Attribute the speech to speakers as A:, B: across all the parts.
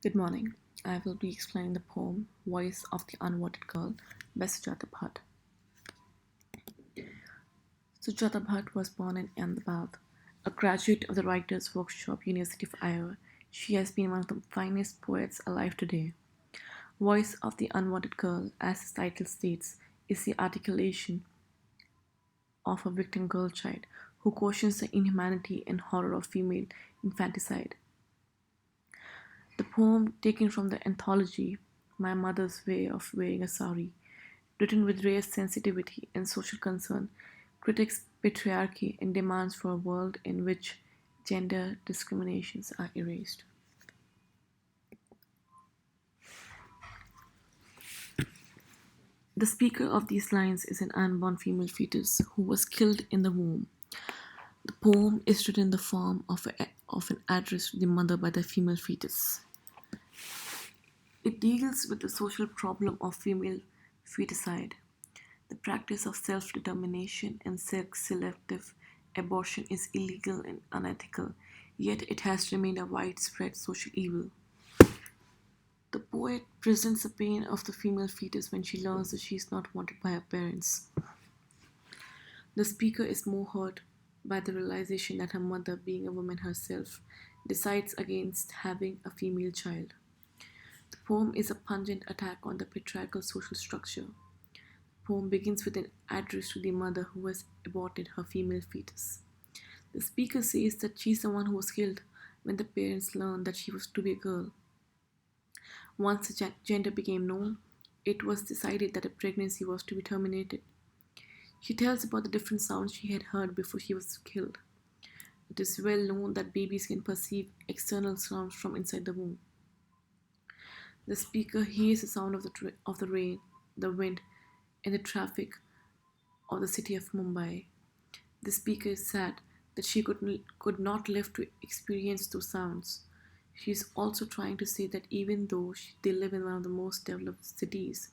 A: Good morning. I will be explaining the poem Voice of the Unwanted Girl by Sujata Bhatt. Sujata Bhatt was born in Ahmedabad, a graduate of the Writers' Workshop, University of Iowa. She has been one of the finest poets alive today. Voice of the Unwanted Girl, as its title states, is the articulation of a victim girl child who questions the inhumanity and horror of female infanticide. The poem, taken from the anthology My Mother's Way of Wearing a Sari, written with rare sensitivity and social concern, critiques patriarchy and demands for a world in which gender discriminations are erased. The speaker of these lines is an unborn female fetus who was killed in the womb. The poem is written in the form of an address to the mother by the female fetus. It deals with the social problem of female feticide. The practice of self determination and sex selective abortion is illegal and unethical, yet it has remained a widespread social evil. The poet presents the pain of the female fetus when she learns that she is not wanted by her parents. The speaker is more hurt by the realization that her mother, being a woman herself, decides against having a female child. The poem is a pungent attack on the patriarchal social structure. The poem begins with an address to the mother who has aborted her female fetus. The speaker says that she's the one who was killed when the parents learned that she was to be a girl. Once the gender became known, it was decided that a pregnancy was to be terminated. She tells about the different sounds she had heard before she was killed. It is well known that babies can perceive external sounds from inside the womb. The speaker hears the sound of the rain, the wind, and the traffic of the city of Mumbai. The speaker is sad that she could not live to experience those sounds. She is also trying to say that even though they live in one of the most developed cities,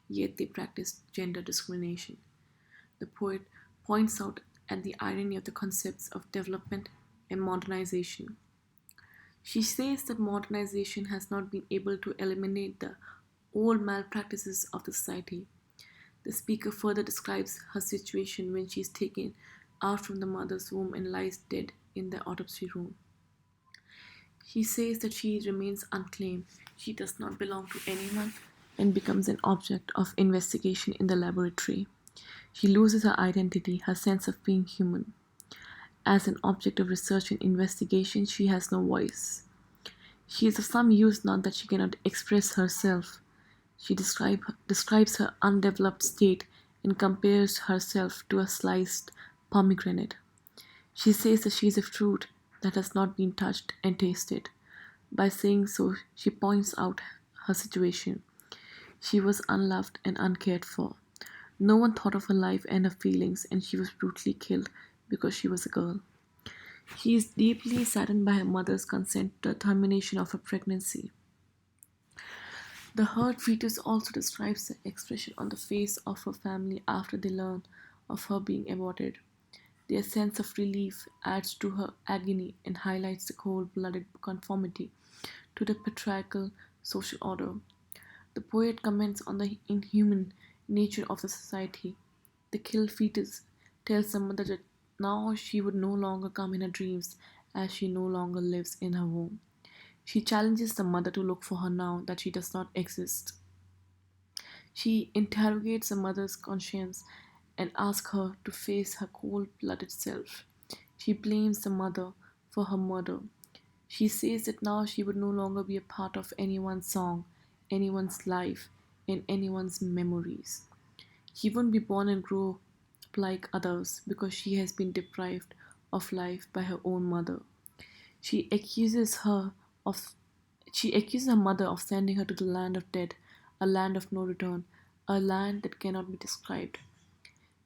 A: yet they practice gender discrimination. The poet points out at the irony of the concepts of development and modernization. She says that modernization has not been able to eliminate the old malpractices of the society. The speaker further describes her situation when she is taken out from the mother's womb and lies dead in the autopsy room. She says that she remains unclaimed, she does not belong to anyone, and becomes an object of investigation in the laboratory. She loses her identity, her sense of being human. As an object of research and investigation, she has no voice. She is of some use now that she cannot express herself. She describes her undeveloped state and compares herself to a sliced pomegranate. She says that she is a fruit that has not been touched and tasted. By saying so, she points out her situation. She was unloved and uncared for. No one thought of her life and her feelings, and she was brutally killed because she was a girl. She is deeply saddened by her mother's consent to the termination of her pregnancy. The hurt fetus also describes the expression on the face of her family after they learn of her being aborted. Their sense of relief adds to her agony and highlights the cold blooded conformity to the patriarchal social order. The poet comments on the inhuman nature of the society. The killed fetus tells the mother that now she would no longer come in her dreams as she no longer lives in her womb. She challenges the mother to look for her now that she does not exist. She interrogates the mother's conscience and asks her to face her cold blooded self. She blames the mother for her murder. She says that now she would no longer be a part of anyone's song, anyone's life, and anyone's memories. She won't be born and grow up like others because she has been deprived of life by her own mother. She accuses her of she accuses her mother of sending her to the land of dead, a land of no return, a land that cannot be described.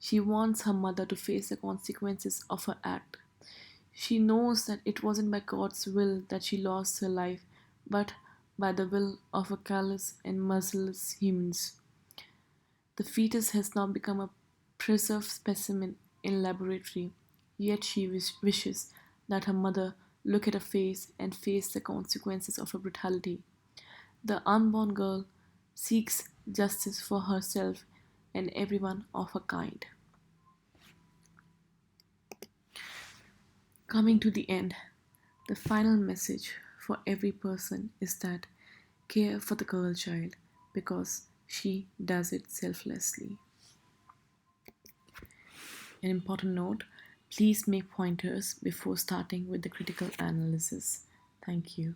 A: She wants her mother to face the consequences of her act. She knows that it wasn't by God's will that she lost her life, but by the will of a callous and merciless humans. The fetus has now become a preserved specimen in laboratory, yet she wishes that her mother look at her face and face the consequences of her brutality. The unborn girl seeks justice for herself and everyone of her kind. Coming to the end, the final message for every person is that care for the girl child because she does it selflessly. An important note, please make pointers before starting with the critical analysis. Thank you.